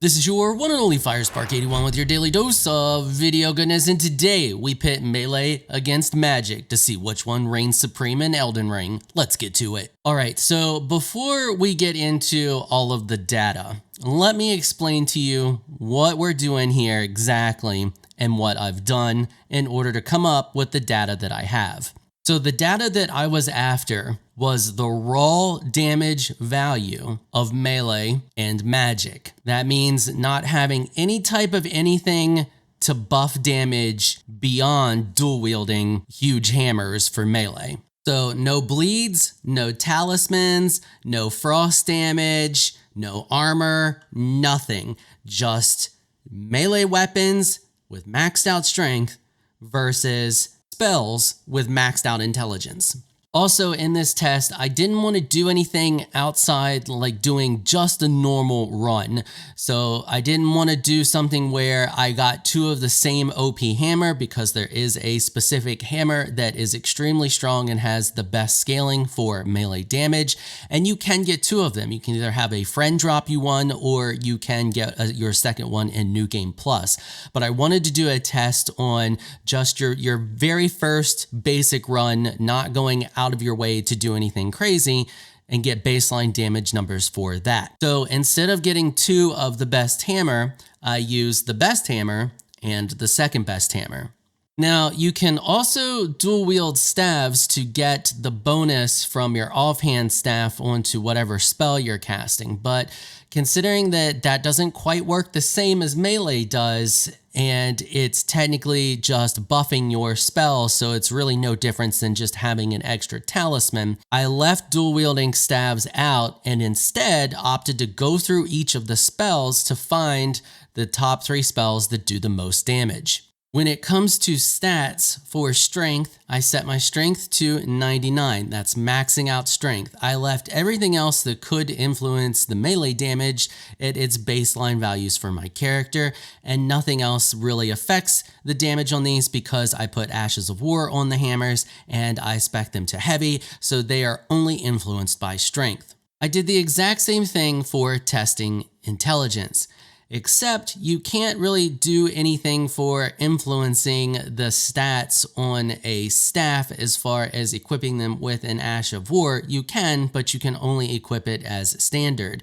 This is your one and only 𝐈𝐸𝐻81 with your daily dose of video goodness, and today we pit melee against magic to see which one reigns supreme in Elden Ring. Let's get to it. Alright, so before we get into all of the data, let me explain to you what we're doing here exactly and what I've done in order to come up with the data that I have. So the data that I was after was the raw damage value of melee and magic. That means not having any type of anything to buff damage beyond dual wielding huge hammers for melee. So no bleeds, no talismans, no frost damage, no armor, nothing. Just melee weapons with maxed out strength versus spells with maxed out intelligence. Also in this test, I didn't want to do anything outside like doing just a normal run. So I didn't want to do something where I got two of the same OP hammer, because there is a specific hammer that is extremely strong and has the best scaling for melee damage. And you can get two of them. You can either have a friend drop you one, or you can get your second one in New Game Plus. But I wanted to do a test on just your very first basic run, not going out of your way to do anything crazy, and get baseline damage numbers for that. So instead of getting two of the best hammer, I used the best hammer and the second best hammer. Now you can also dual wield staves to get the bonus from your offhand staff onto whatever spell you're casting, but considering that that doesn't quite work the same as melee does, and it's technically just buffing your spell, so it's really no difference than just having an extra talisman, I left dual wielding staves out and instead opted to go through each of the spells to find the top 3 spells that do the most damage. When it comes to stats for strength, I set my strength to 99. That's maxing out strength. I left everything else that could influence the melee damage at its baseline values for my character, and nothing else really affects the damage on these because I put Ashes of War on the hammers and I spec them to heavy, so they are only influenced by strength. I did the exact same thing for testing intelligence, except you can't really do anything for influencing the stats on a staff as far as equipping them with an Ash of War. You can, but you can only equip it as standard.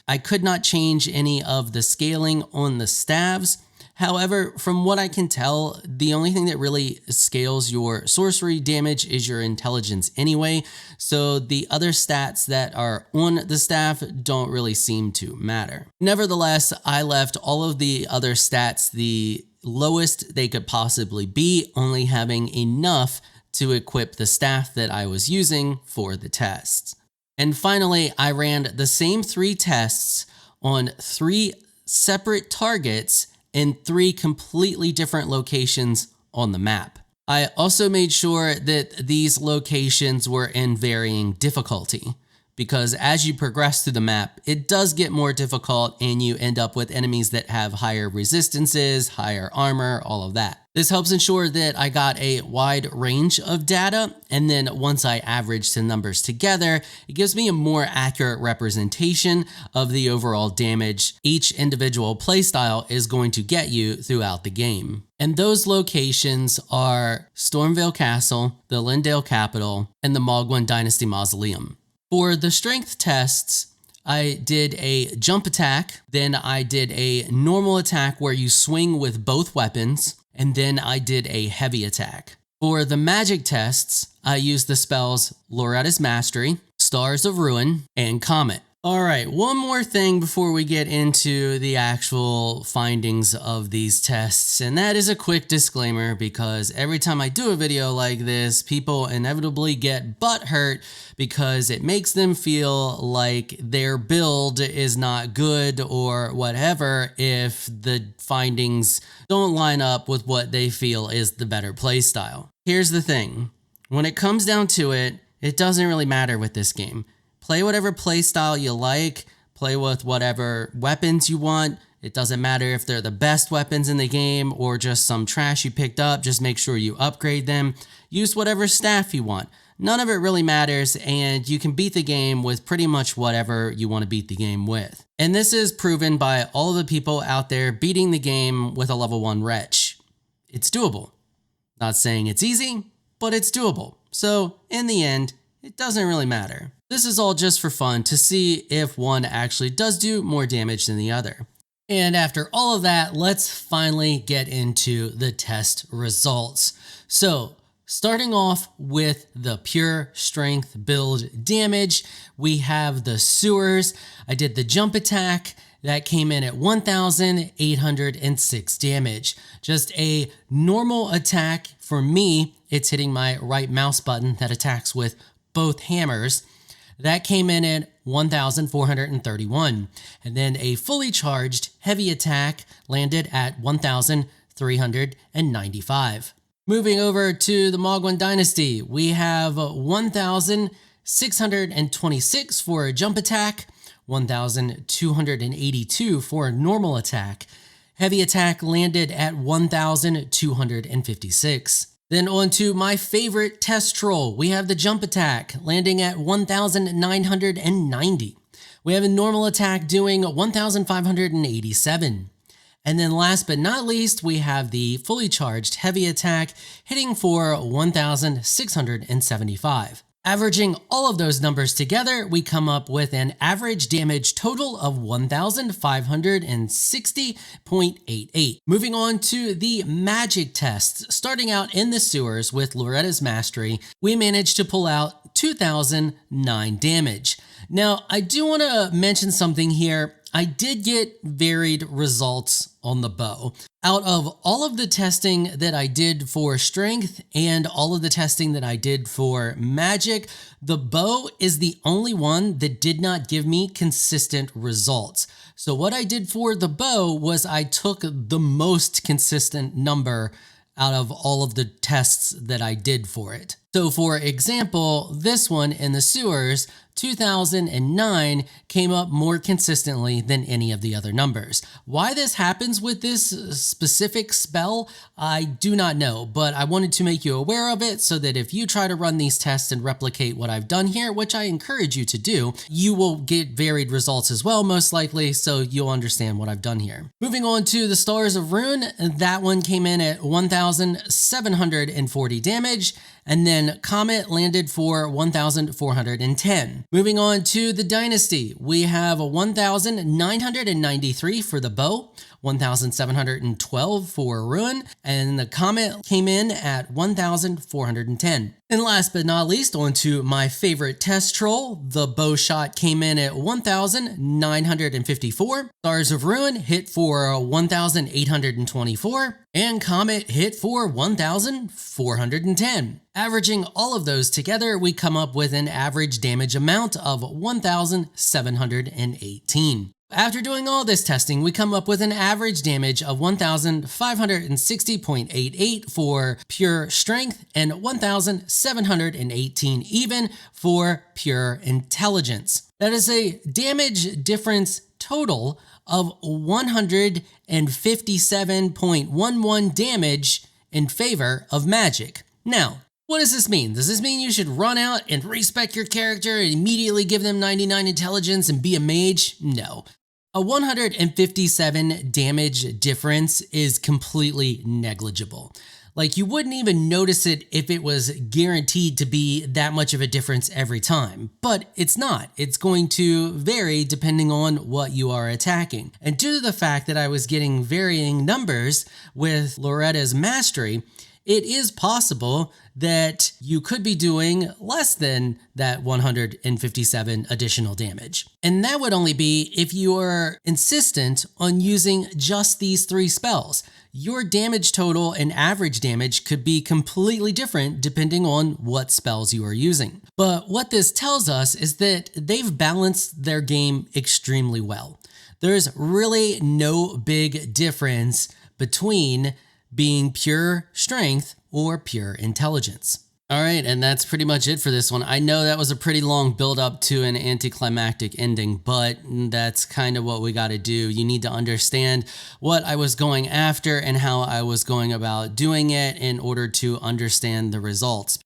I could not change any of the scaling on the staves. However, from what I can tell, the only thing that really scales your sorcery damage is your intelligence anyway, so the other stats that are on the staff don't really seem to matter. Nevertheless, I left all of the other stats the lowest they could possibly be, only having enough to equip the staff that I was using for the tests. And finally, I ran the same 3 tests on 3 separate targets in 3 completely different locations on the map. I also made sure that these locations were in varying difficulty, because as you progress through the map, it does get more difficult and you end up with enemies that have higher resistances, higher armor, all of that. This helps ensure that I got a wide range of data, and then once I average the numbers together, it gives me a more accurate representation of the overall damage each individual playstyle is going to get you throughout the game. And those locations are Stormveil Castle, the Leyndell Capital, and the Mohgwyn Dynasty Mausoleum. For the strength tests, I did a jump attack, then I did a normal attack where you swing with both weapons, and then I did a heavy attack. For the magic tests, I used the spells Loretta's Mastery, Stars of Ruin, and Comet. Alright, one more thing before we get into the actual findings of these tests, and that is a quick disclaimer, because every time I do a video like this, people inevitably get butthurt because it makes them feel like their build is not good or whatever if the findings don't line up with what they feel is the better playstyle. Here's the thing, when it comes down to it, it doesn't really matter with this game. Play whatever playstyle you like, play with whatever weapons you want. It doesn't matter if they're the best weapons in the game or just some trash you picked up, just make sure you upgrade them. Use whatever staff you want. none of it really matters, and you can beat the game with pretty much whatever you want to beat the game with. And this is proven by all of the people out there beating the game with a level 1 wretch. It's doable. Not saying it's easy, but it's doable. So in the end, it doesn't really matter. This is all just for fun to see if one actually does do more damage than the other. And after all of that, let's finally get into the test results. So starting off with the pure strength build damage, we have the sewers. I did the jump attack. That came in at 1,806 damage. Just a normal attack for me. It's hitting my right mouse button that attacks with both hammers. That came in at 1,431. And then a fully charged heavy attack landed at 1,395. Moving over to the 𝐈𝐦𝐻𝐸 Dynasty, we have 1,626 for a jump attack, 1,282 for a normal attack. Heavy attack landed at 1,256. Then on to my favorite test troll. We have the jump attack landing at 1,990. We have a normal attack doing 1,587. And then last but not least, we have the fully charged heavy attack hitting for 1,675. Averaging all of those numbers together, we come up with an average damage total of 1,560.88. Moving on to the magic tests. Starting out in the sewers with Loretta's Mastery, we managed to pull out 2,009 damage. Now, I do want to mention something here. I did get varied results on the bow. Out of all of the testing that I did for strength and all of the testing that I did for magic, the bow is the only one that did not give me consistent results. So what I did for the bow was I took the most consistent number out of all of the tests that I did for it. So for example, this one in the sewers, 2009 came up more consistently than any of the other numbers. Why this happens with this specific spell, I do not know, but I wanted to make you aware of it so that if you try to run these tests and replicate what I've done here, which I encourage you to do, you will get varied results as well, most likely, so you'll understand what I've done here. Moving on to the Stars of Ruin, that one came in at 1,740 damage, and then Comet landed for 1,410. Moving on to the Dynasty, we have 1,993 for the bow, 1,712 for Ruin, and the Comet came in at 1,410. And last but not least, on to my favorite test troll, the bow shot came in at 1,954. Stars of Ruin hit for 1,824, and Comet hit for 1,410. Averaging all of those together, we come up with an average damage amount of 1,718. After doing all this testing, we come up with an average damage of 1,560.88 for pure strength and 1,718 even for pure intelligence. That is a damage difference total of 157.11 damage in favor of magic. Now, what does this mean? Does this mean you should run out and respec your character and immediately give them 99 intelligence and be a mage? No. A 157 damage difference is completely negligible. Like, you wouldn't even notice it if it was guaranteed to be that much of a difference every time, but it's not. It's going to vary depending on what you are attacking. And due to the fact that I was getting varying numbers with Loretta's Mastery, it is possible that you could be doing less than that 157 additional damage. And that would only be if you are insistent on using just these 3 spells. Your damage total and average damage could be completely different depending on what spells you are using. But what this tells us is that they've balanced their game extremely well. There's really no big difference between being pure strength or pure intelligence. All right, and that's pretty much it for this one. I know that was a pretty long build up to an anticlimactic ending, but that's kind of what we got to do. You need to understand what I was going after and how I was going about doing it in order to understand the results.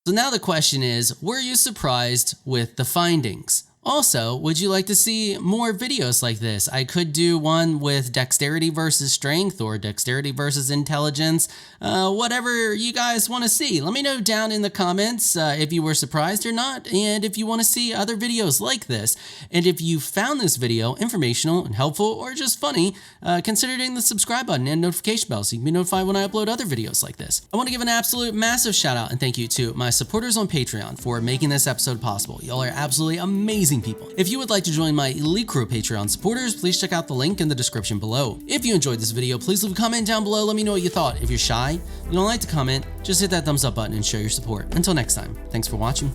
So now the question is, were you surprised with the findings? Also, would you like to see more videos like this? I could do one with dexterity versus strength or dexterity versus intelligence, whatever you guys want to see. Let me know down in the comments if you were surprised or not, and if you want to see other videos like this. And if you found this video informational and helpful or just funny, consider hitting the subscribe button and notification bell so you can be notified when I upload other videos like this. I want to give an absolute massive shout out and thank you to my supporters on Patreon for making this episode possible. Y'all are absolutely amazing people. If you would like to join my elite crew of Patreon supporters, please check out the link in the description below. If you enjoyed this video, please leave a comment down below. Let me know what you thought. If you're shy, you don't like to comment, just hit that thumbs up button and show your support. Until next time, thanks for watching.